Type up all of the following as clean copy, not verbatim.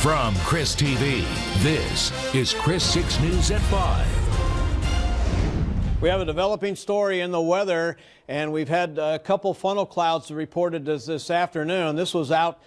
From KRIS TV, this is KRIS 6 News at 5. We have a developing story in the weather, and we've had a couple funnel clouds reported this afternoon. This was out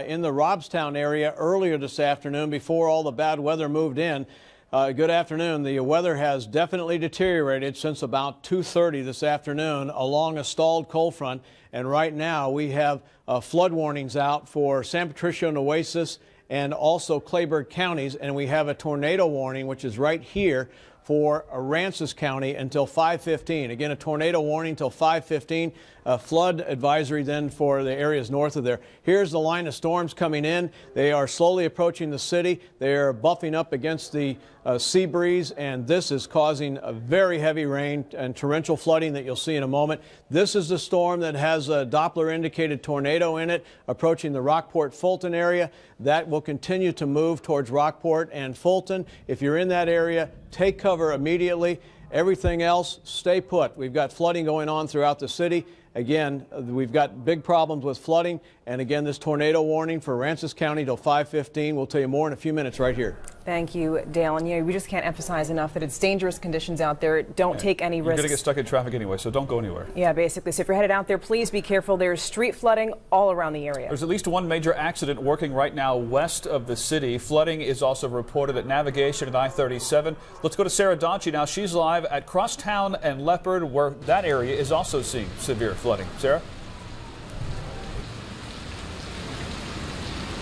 in the Robstown area earlier this afternoon before all the bad weather moved in. Good afternoon. The weather has definitely deteriorated since about 2:30 this afternoon along a stalled cold front, and right now we have flood warnings out for San Patricio and Oasis and also Clayburgh counties, and we have a tornado warning, which is right here for Aransas County until 5:15. Again, a tornado warning until 5:15. A flood advisory then for the areas north of there. Here's the line of storms coming in. They are slowly approaching the city. They are buffing up against the sea breeze, and this is causing a very heavy rain and torrential flooding that you'll see in a moment. This is the storm that has a Doppler indicated tornado in it approaching the Rockport-Fulton area. That will continue to move towards Rockport and Fulton. If you're in that area, take cover immediately. Everything else, stay put. We've got flooding going on throughout the city. Again, we've got big problems with flooding, and again, this tornado warning for Aransas County till 5:15. We'll tell you more in a few minutes right here. Thank you, Dale. And we just can't emphasize enough that it's dangerous conditions out there. Don't take any risks. You're going to get stuck in traffic anyway, so don't go anywhere. Yeah, basically. So if you're headed out there, please be careful. There's street flooding all around the area. There's at least one major accident working right now west of the city. Flooding is also reported at Navigation and I-37. Let's go to Sarah Donchie now. She's live at Crosstown and Leopard, where that area is also seeing severe flooding. Sarah?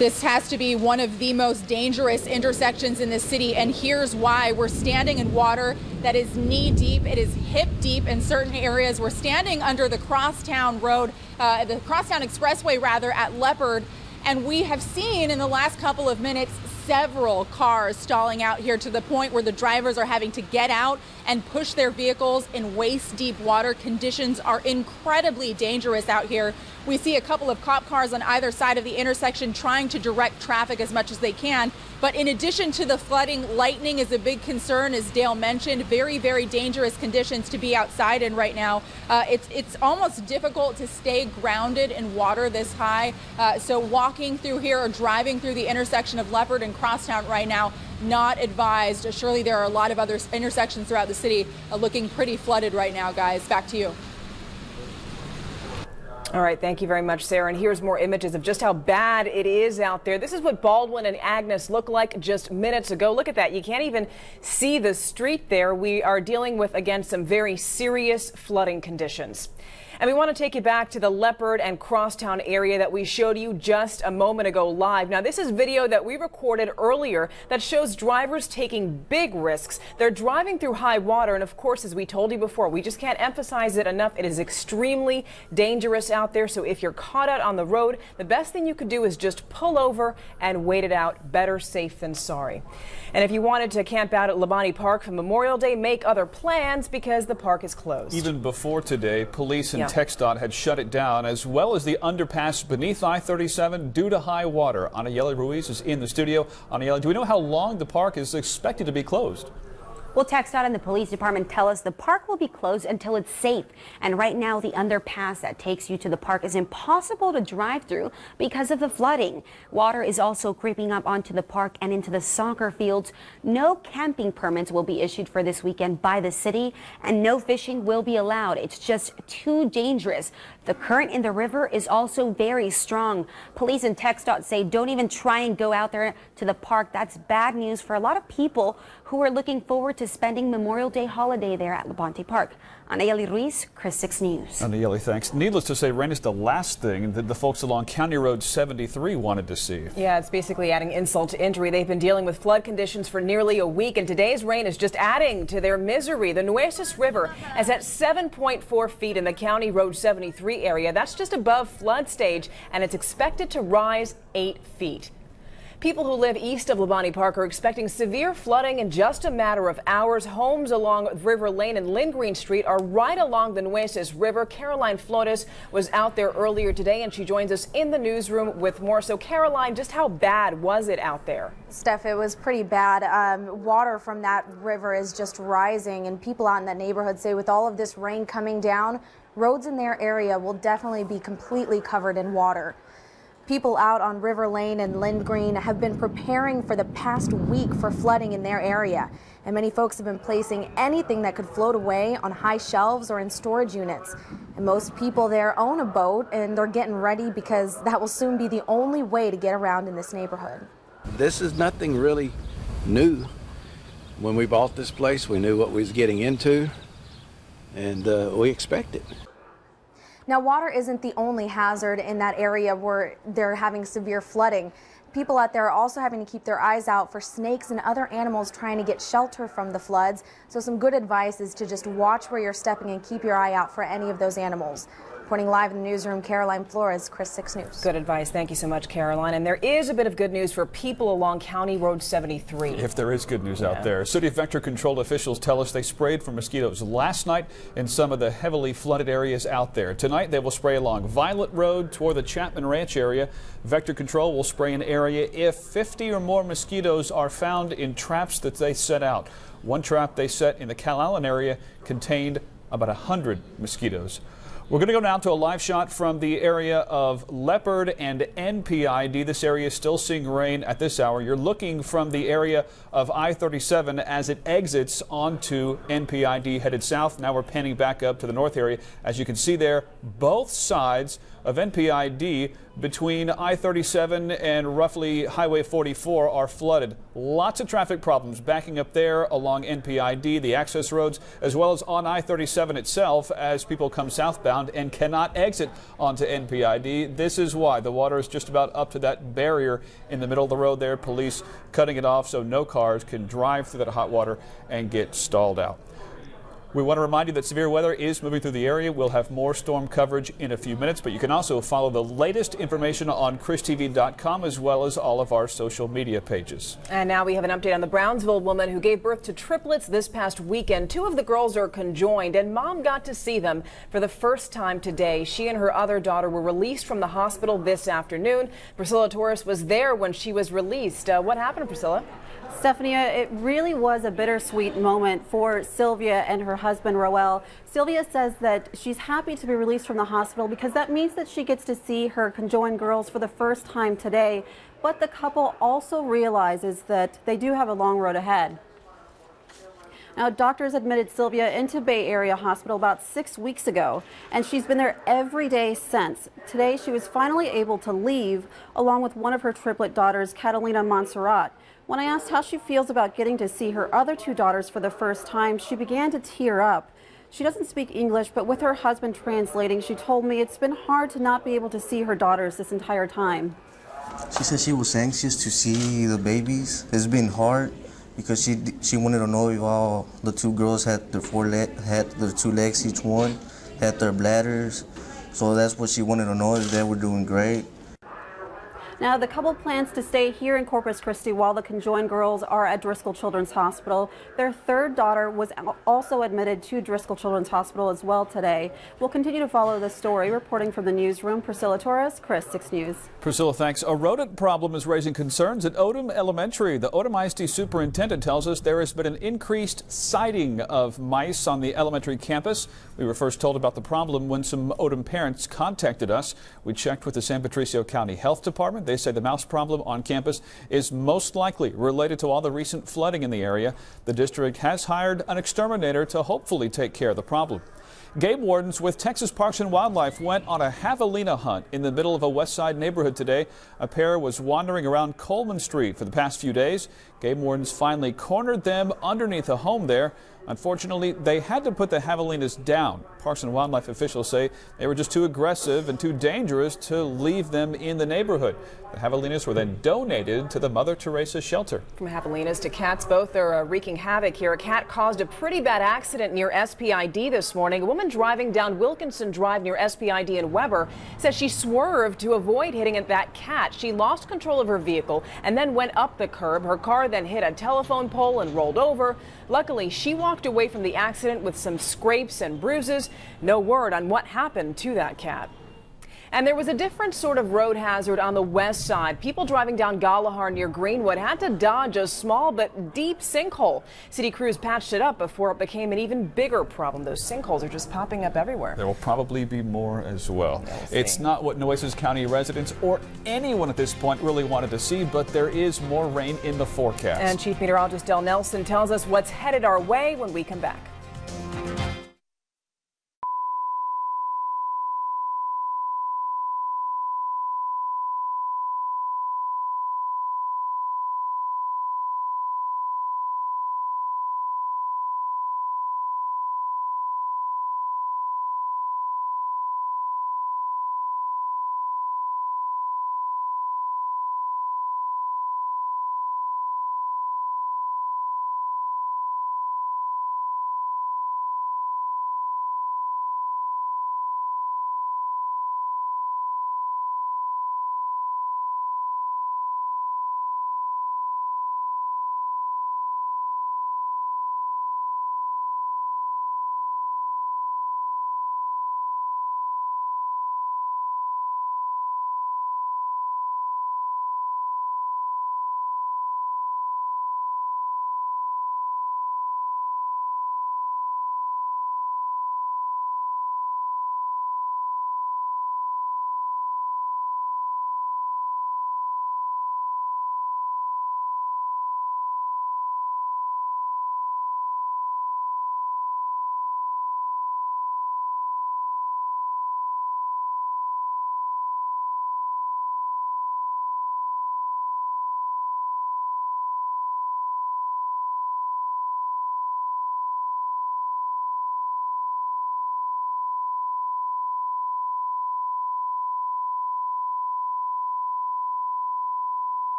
This has to be one of the most dangerous intersections in the city, and here's why. We're standing in water that is knee deep. It is hip deep in certain areas. We're standing under the Crosstown Road, the Crosstown Expressway rather, at Leopard, and we have seen in the last couple of minutes several cars stalling out here to the point where the drivers are having to get out and push their vehicles in waist-deep water. Conditions are incredibly dangerous out here. We see a couple of cop cars on either side of the intersection trying to direct traffic as much as they can. But in addition to the flooding, lightning is a big concern, as Dale mentioned. Very, very dangerous conditions to be outside in right now. It's almost difficult to stay grounded in water this high. So walking through here or driving through the intersection of Leopard and Crosstown right now, not advised. Surely there are a lot of other intersections throughout the city looking pretty flooded right now, guys. Back to you. All right, thank you very much, Sarah. And here's more images of just how bad it is out there. This is what Baldwin and Agnes looked like just minutes ago. Look at that. You can't even see the street there. We are dealing with, again, some very serious flooding conditions. And we want to take you back to the Leopard and Crosstown area that we showed you just a moment ago live. Now, this is video that we recorded earlier that shows drivers taking big risks. They're driving through high water. And of course, as we told you before, we just can't emphasize it enough. It is extremely dangerous out there. So if you're caught out on the road, the best thing you could do is just pull over and wait it out. Better safe than sorry. And if you wanted to camp out at Labonte Park for Memorial Day, make other plans because the park is closed. Even before today, police and TxDOT had shut it down, as well as the underpass beneath I-37 due to high water. Anayeli Ruiz is in the studio. Anayeli, do we know how long the park is expected to be closed? Well, TxDOT and the police department tell us the park will be closed until it's safe. And right now, the underpass that takes you to the park is impossible to drive through because of the flooding. Water is also creeping up onto the park and into the soccer fields. No camping permits will be issued for this weekend by the city, and no fishing will be allowed. It's just too dangerous. The current in the river is also very strong. Police and TxDOT say don't even try and go out there to the park. That's bad news for a lot of people who are looking forward to spending Memorial Day holiday there at Labonte Park. Anayeli Ruiz, KRIS 6 News. Anayeli, thanks. Needless to say, rain is the last thing that the folks along County Road 73 wanted to see. Yeah, it's basically adding insult to injury. They've been dealing with flood conditions for nearly a week, and today's rain is just adding to their misery. The Nueces River is at 7.4 feet in the County Road 73 area. That's just above flood stage, and it's expected to rise 8 feet. People who live east of Labonte Park are expecting severe flooding in just a matter of hours. Homes along River Lane and Lynn Green Street are right along the Nueces River. Caroline Flores was out there earlier today, and she joins us in the newsroom with more. So, Caroline, just how bad was it out there? Steph, it was pretty bad. Water from that river is just rising, and people out in that neighborhood say with all of this rain coming down, roads in their area will definitely be completely covered in water. People out on River Lane and Lindgreen have been preparing for the past week for flooding in their area. And many folks have been placing anything that could float away on high shelves or in storage units. And most people there own a boat, and they're getting ready because that will soon be the only way to get around in this neighborhood. This is nothing really new. When we bought this place, we knew what we was getting into, and we expect it. Now, water isn't the only hazard in that area where they're having severe flooding. People out there are also having to keep their eyes out for snakes and other animals trying to get shelter from the floods. So some good advice is to just watch where you're stepping and keep your eye out for any of those animals. Reporting live in the newsroom, Caroline Flores, KRIS 6 News. Good advice. Thank you so much, Caroline. And there is a bit of good news for people along County Road 73. If there is good news out there. City vector control officials tell us they sprayed for mosquitoes last night in some of the heavily flooded areas out there. Tonight they will spray along Violet Road toward the Chapman Ranch area. Vector control will spray an area if 50 or more mosquitoes are found in traps that they set out. One trap they set in the Calallen area contained about 100 mosquitoes. We're going to go now to a live shot from the area of Leopard and NPID. This area is still seeing rain at this hour. You're looking from the area of I-37 as it exits onto NPID headed south. Now we're panning back up to the north area. As you can see there, both sides of NPID between I-37 and roughly Highway 44 are flooded. Lots of traffic problems backing up there along NPID, the access roads, as well as on I-37 itself as people come southbound and cannot exit onto NPID. This is why the water is just about up to that barrier in the middle of the road there. Police cutting it off so no cars can drive through that hot water and get stalled out. We want to remind you that severe weather is moving through the area. We'll have more storm coverage in a few minutes, but you can also follow the latest information on KRISTV.com as well as all of our social media pages. And now we have an update on the Brownsville woman who gave birth to triplets this past weekend. Two of the girls are conjoined, and mom got to see them for the first time today. She and her other daughter were released from the hospital this afternoon. Priscilla Torres was there when she was released. What happened, Priscilla? Stephanie, it really was a bittersweet moment for Sylvia and her husband, Roel. Sylvia says that she's happy to be released from the hospital because that means that she gets to see her conjoined girls for the first time today. But the couple also realizes that they do have a long road ahead. Now, doctors admitted Sylvia into Bay Area Hospital about 6 weeks ago, and she's been there every day since. Today, she was finally able to leave along with one of her triplet daughters, Catalina Montserrat. When I asked how she feels about getting to see her other two daughters for the first time, she began to tear up. She doesn't speak English, but with her husband translating, she told me it's been hard to not be able to see her daughters this entire time. She said she was anxious to see the babies. It's been hard because she wanted to know if all the two girls had their had their 2 legs each one, had their bladders. So that's what she wanted to know, if they were doing great. Now, the couple plans to stay here in Corpus Christi while the conjoined girls are at Driscoll Children's Hospital. Their third daughter was also admitted to Driscoll Children's Hospital as well today. We'll continue to follow this story. Reporting from the newsroom, Priscilla Torres, KRIS 6 News. Priscilla, thanks. A rodent problem is raising concerns at Odom Elementary. The Odom ISD superintendent tells us there has been an increased sighting of mice on the elementary campus. We were first told about the problem when some Odom parents contacted us. We checked with the San Patricio County Health Department. They say the mouse problem on campus is most likely related to all the recent flooding in the area. The district has hired an exterminator to hopefully take care of the problem. Game wardens with Texas Parks and Wildlife went on a javelina hunt in the middle of a West Side neighborhood today. A pair was wandering around Coleman Street for the past few days. Game wardens finally cornered them underneath a home there. Unfortunately, they had to put the javelinas down. Parks and Wildlife officials say they were just too aggressive and too dangerous to leave them in the neighborhood. The javelinas were then donated to the Mother Teresa shelter. From javelinas to cats, both are wreaking havoc here. A cat caused a pretty bad accident near SPID this morning. A woman driving down Wilkinson Drive near SPID in Weber says she swerved to avoid hitting that cat. She lost control of her vehicle and then went up the curb. Her car then hit a telephone pole and rolled over. Luckily, she walked away from the accident with some scrapes and bruises. No word on what happened to that cat. And there was a different sort of road hazard on the west side. People driving down Galahar near Greenwood had to dodge a small but deep sinkhole. City crews patched it up before it became an even bigger problem. Those sinkholes are just popping up everywhere. There will probably be more as well. It's not what Nueces County residents or anyone at this point really wanted to see, but there is more rain in the forecast. And Chief Meteorologist Del Nelson tells us what's headed our way when we come back.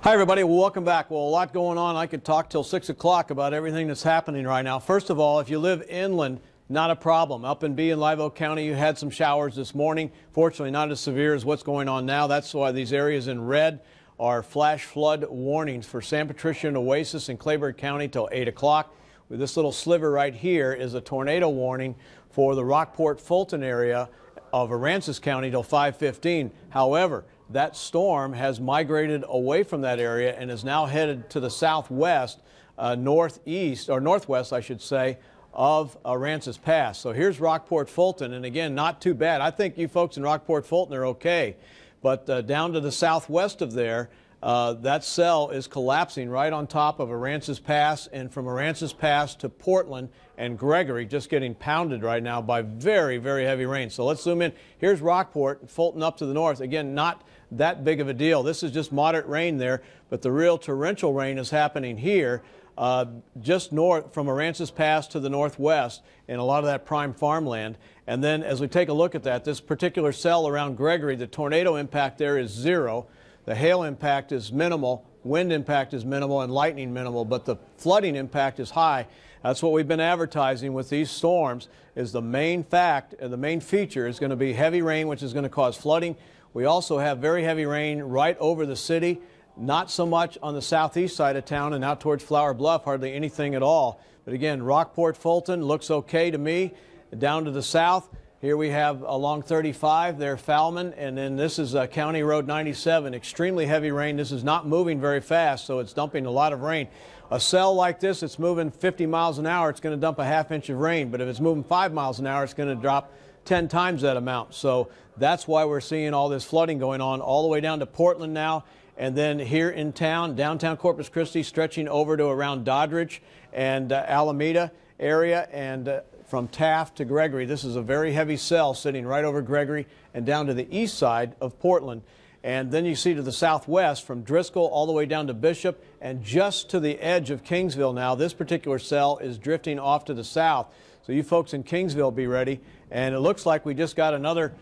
Hi, everybody. Well, welcome back. Well, a lot going on. I could talk till 6 o'clock about everything that's happening right now. First of all, if you live inland, not a problem. Up in B and Live Oak County, you had some showers this morning. Fortunately, not as severe as what's going on now. That's why these areas in red are flash flood warnings for San Patricia and Oasis in Clayburgh County till 8 o'clock. With this little sliver right here is a tornado warning for the Rockport-Fulton area of Aransas County till 5:15. However, that storm has migrated away from that area and is now headed to the southwest, northeast, or northwest, I should say, of Aransas Pass. So here's Rockport-Fulton, and again, not too bad. I think you folks in Rockport-Fulton are okay, but down to the southwest of there, that cell is collapsing right on top of Aransas Pass, and from Aransas Pass to Portland and Gregory, just getting pounded right now by very, very heavy rain. So let's zoom in. Here's Rockport, Fulton up to the north. Again, not that big of a deal. This is just moderate rain there, but the real torrential rain is happening here just north from Aransas Pass to the northwest in a lot of that prime farmland. And then as we take a look at that, this particular cell around Gregory, the tornado impact there is 0. The hail impact is minimal, wind impact is minimal, and lightning minimal, but the flooding impact is high. That's what we've been advertising with these storms, is the main fact, the main feature is going to be heavy rain, which is going to cause flooding. We also have very heavy rain right over the city, not so much on the southeast side of town and out towards Flower Bluff, hardly anything at all. But again, Rockport-Fulton looks okay to me. Down to the south, Here we have along 35 there, Falmouth, and then this is County Road 97. Extremely heavy rain. This is not moving very fast, so it's dumping a lot of rain. A cell like this, it's moving 50 miles an hour, it's going to dump a ½ inch of rain. But if it's moving 5 miles an hour, it's going to drop 10 times that amount. So that's why we're seeing all this flooding going on all the way down to Portland now. And then here in town, downtown Corpus Christi, stretching over to around Doddridge and Alameda area, and from Taft to Gregory. This is a very heavy cell sitting right over Gregory and down to the east side of Portland. And then you see to the southwest from Driscoll all the way down to Bishop and just to the edge of Kingsville now. This particular cell is drifting off to the south. So you folks in Kingsville, be ready. And it looks like we just got another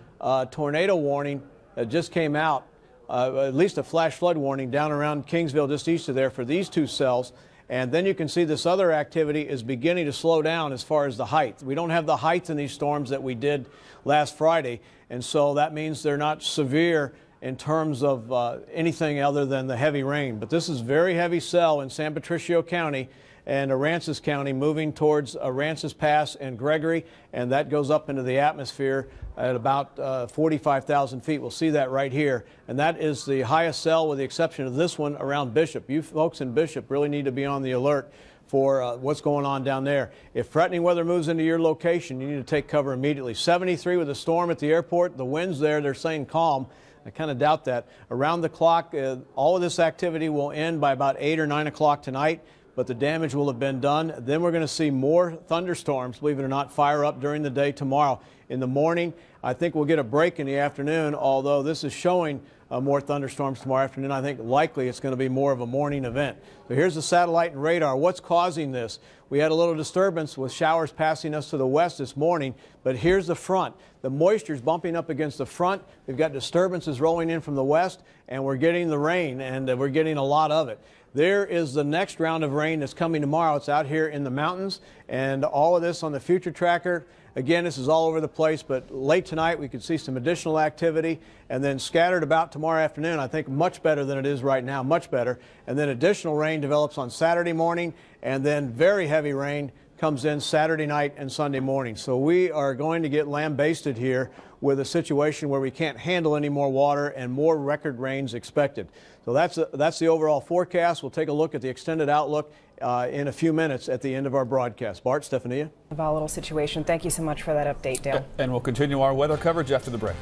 tornado warning that just came out. At least a flash flood warning down around Kingsville just east of there for these two cells. And then you can see this other activity is beginning to slow down as far as the height. We don't have the height in these storms that we did last Friday, and so that means they're not severe in terms of anything other than the heavy rain. But this is very heavy cell in San Patricio County and Aransas County, moving towards Aransas Pass and Gregory, and that goes up into the atmosphere at about 45,000 feet. We'll see that right here, and that is the highest cell with the exception of this one around Bishop. You folks in Bishop really need to be on the alert for what's going on down there. If threatening weather moves into your location, you need to take cover immediately. 73 with a storm at the airport. The winds there, they're saying calm. I kind of doubt that. Around the clock, all of this activity will end by about 8 or 9 o'clock tonight, but the damage will have been done. Then we're going to see more thunderstorms, believe it or not, fire up during the day tomorrow. In the morning, I think we'll get a break in the afternoon, although this is showing more thunderstorms tomorrow afternoon. I think likely it's going to be more of a morning event. So here's the satellite and radar. What's causing this? We had a little disturbance with showers passing us to the west this morning, but here's the front. The moisture is bumping up against the front. We've got disturbances rolling in from the west, and we're getting the rain, and we're getting a lot of it. There is the next round of rain that's coming tomorrow. It's out here in the mountains, and all of this on the future tracker. Again, this is all over the place, but late tonight we could see some additional activity, and then scattered about tomorrow afternoon, I think much better than it is right now, much better. And then additional rain develops on Saturday morning, and then very heavy rain comes in Saturday night and Sunday morning. So we are going to get lambasted here with a situation where we can't handle any more water and more record rains expected. So that's the overall forecast. We'll take a look at the extended outlook in a few minutes at the end of our broadcast. Bart, Stephania. A volatile situation. Thank you so much for that update, Dale. And we'll continue our weather coverage after the break.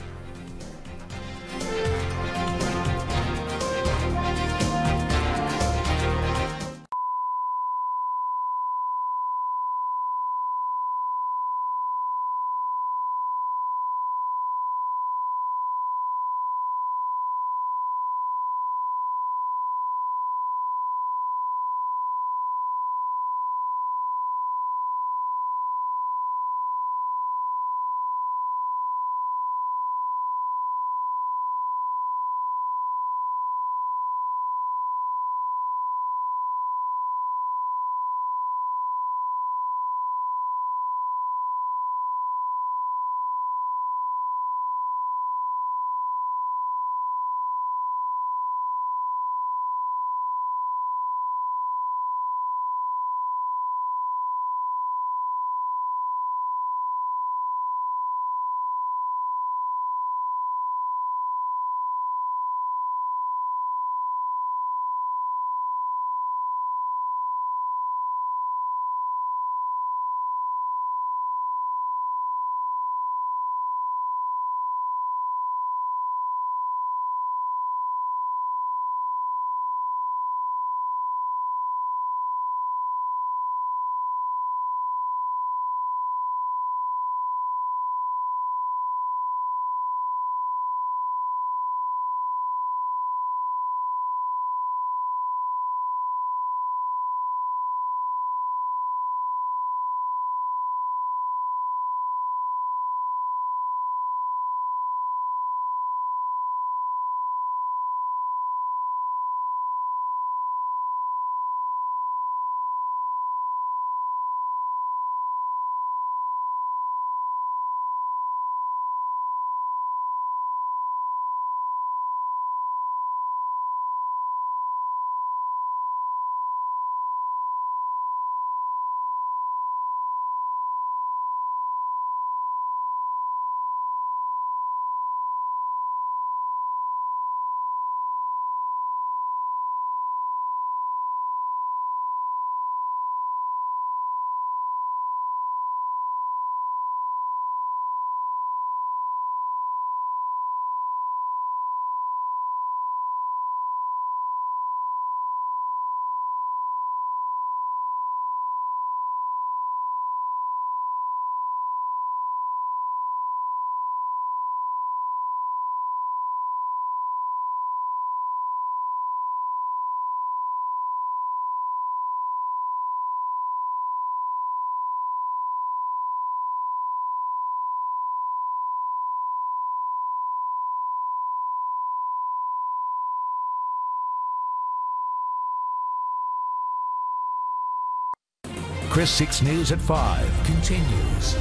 KRIS 6 News at 5 continues.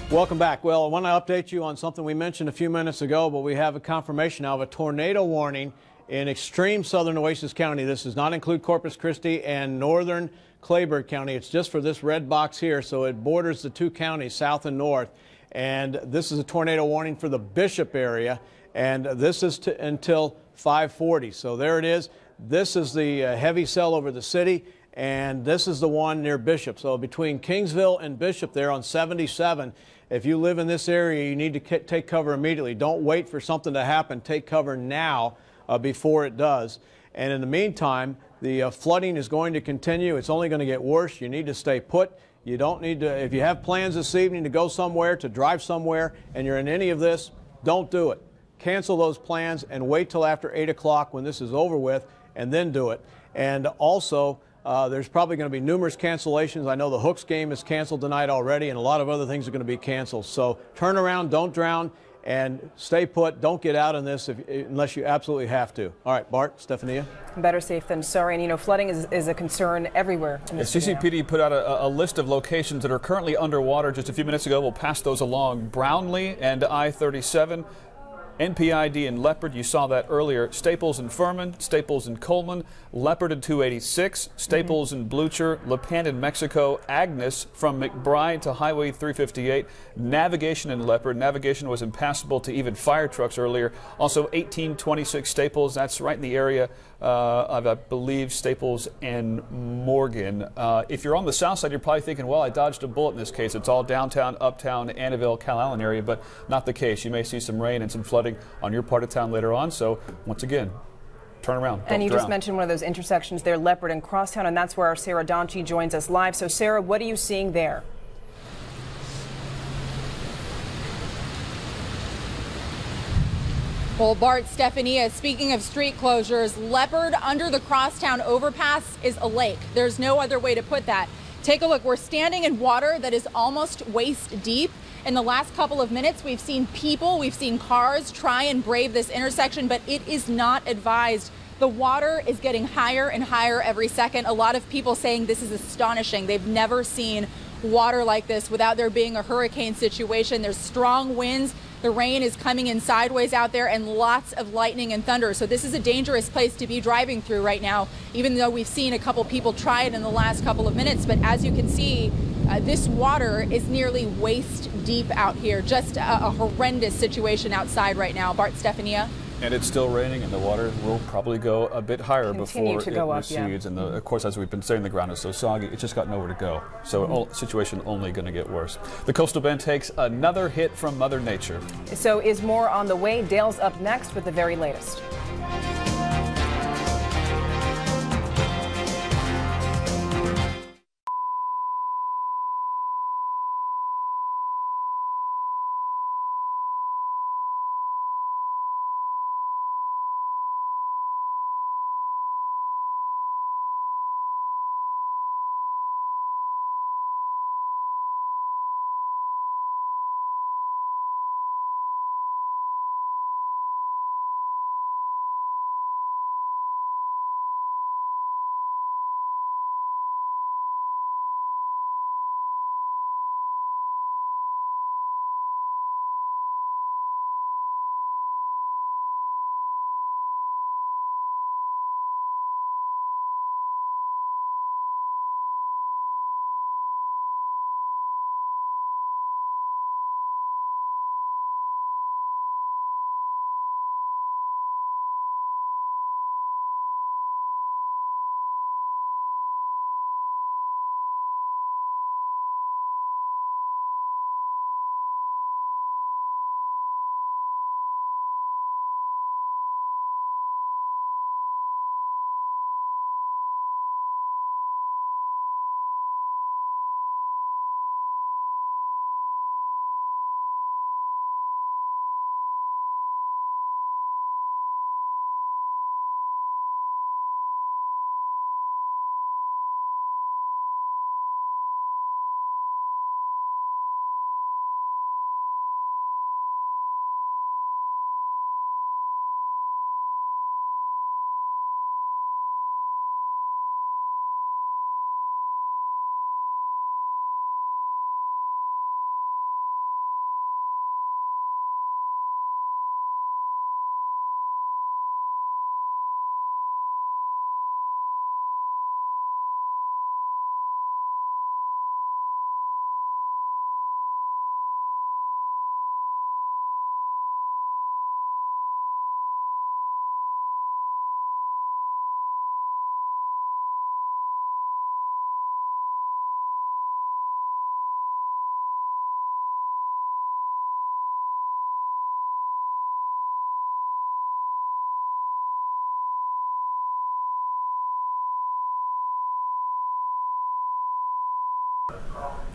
Welcome back. Well, I want to update you on something we mentioned a few minutes ago, but we have a confirmation now of a tornado warning in extreme southern Oasis County. This does not include Corpus Christi and northern Clayburgh County. It's just for this red box here, so it borders the two counties, south and north. And this is a tornado warning for the Bishop area, and this is until 5:40. So there it is. This is the heavy cell over the city, and this is the one near Bishop. So between Kingsville and Bishop there on 77, if you live in this area, you need to take cover immediately. Don't wait for something to happen. Take cover now before it does. And in the meantime, the flooding is going to continue. It's only going to get worse. You need to stay put. You don't need to, if you have plans this evening to go somewhere, to drive somewhere, and you're in any of this, don't do it. Cancel those plans and wait till after 8 o'clock when this is over with, and then do it. And also, there's probably going to be numerous cancellations. I know the Hooks game is canceled tonight already, and a lot of other things are going to be canceled. So turn around, don't drown, and stay put. Don't get out in this unless you absolutely have to. All right, Bart, Stephania. Better safe than sorry. And, you know, flooding is a concern everywhere. In this CCPD put out a list of locations that are currently underwater just a few minutes ago. We'll pass those along. Brownlee and I-37. NPID in Leopard, you saw that earlier. Staples in Furman, Staples in Coleman, Leopard in 286, Staples in Blucher, La Pan in Mexico, Agnes from McBride to Highway 358, Navigation in Leopard. Navigation was impassable to even fire trucks earlier. Also 1826 Staples, that's right in the area of, I believe, Staples and Morgan. If you're on the south side, you're probably thinking, well, I dodged a bullet in this case. It's all downtown, uptown, Annabelle, Calallen area, but not the case. You may see some rain and some flooding on your part of town later on. So once again, turn around. And you drown. just mentioned one of those intersections there, Leopard and Crosstown, and that's where our Sarah Donchi joins us live. So Sarah, what are you seeing there? Well, Bart, Stephania, speaking of street closures, Leopard under the Crosstown overpass is a lake. There's no other way to put that. Take a look. We're standing in water that is almost waist deep. In the last couple of minutes, we've seen people, we've seen cars try and brave this intersection, but it is not advised. The water is getting higher and higher every second. A lot of people saying this is astonishing. They've never seen water like this without there being a hurricane situation. There's strong winds. The rain is coming in sideways out there, and lots of lightning and thunder. So this is a dangerous place to be driving through right now, even though we've seen a couple people try it in the last couple of minutes. But as you can see, this water is nearly waist deep out here. Just a horrendous situation outside right now. Bart, Stephania. And it's still raining, and the water will probably go a bit higher before it recedes. Yeah. And of course, as we've been saying, the ground is so soggy, it's just got nowhere to go. So situation only going to get worse. The Coastal Bend takes another hit from Mother Nature. So is more on the way. Dale's up next with the very latest.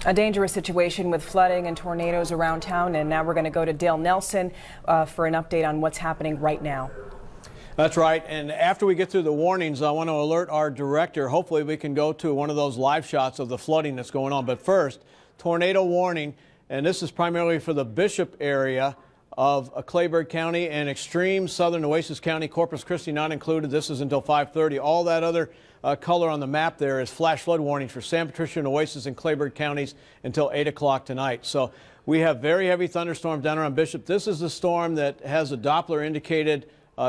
A dangerous situation with flooding and tornadoes around town, and now we're going to go to Dale Nelson for an update on what's happening right now. That's right, and after we get through the warnings, I want to alert our director. Hopefully we can go to one of those live shots of the flooding that's going on. But first, tornado warning, and this is primarily for the Bishop area of Clayburgh County and extreme southern Nueces County, Corpus Christi not included. This is until 5:30. All that other color on the map there is flash flood warnings for San Patricio, Nueces, and Clayburgh counties until 8 o'clock tonight. So we have very heavy thunderstorms down around Bishop. This is the storm that has a Doppler indicated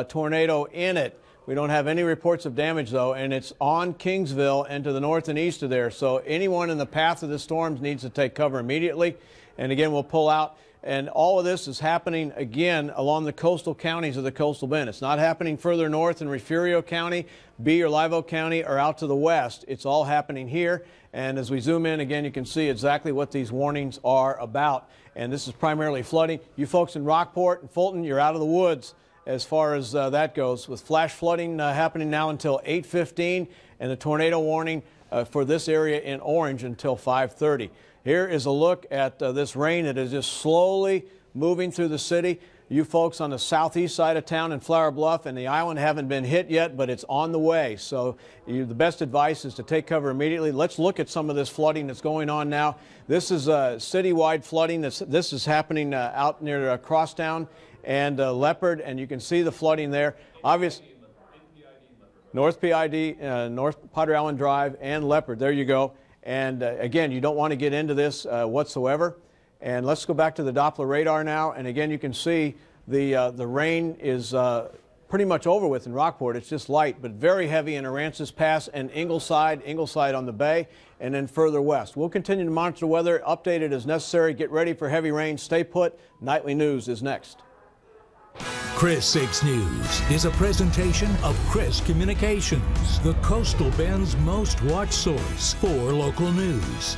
tornado in it. We don't have any reports of damage though, and it's on Kingsville and to the north and east of there. So anyone in the path of the storms needs to take cover immediately. And again, we'll pull out. And all of this is happening again along the coastal counties of the coastal bend. It's not happening further north in Refugio County, B or Live Oak County, or out to the west. It's all happening here. And as we zoom in again, you can see exactly what these warnings are about. And this is primarily flooding. You folks in Rockport and Fulton, you're out of the woods as far as that goes, with flash flooding happening now until 8:15 and the tornado warning for this area in orange until 5:30. Here is a look at this rain that is just slowly moving through the city. You folks on the southeast side of town in Flower Bluff and the island haven't been hit yet, but it's on the way. So the best advice is to take cover immediately. Let's look at some of this flooding that's going on now. This is citywide flooding. This is happening out near Crosstown and Leopard, and you can see the flooding there. Obviously, North PID, North Padre Island Drive, and Leopard. There you go. And again, you don't want to get into this whatsoever. And let's go back to the Doppler radar now. And again, you can see the rain is pretty much over with in Rockport. It's just light, but very heavy in Aransas Pass and Ingleside on the bay, and then further west. We'll continue to monitor the weather, update it as necessary. Get ready for heavy rain. Stay put. Nightly News is next. KRIS 6 News is a presentation of KRIS Communications, the Coastal Bend's most watched source for local news.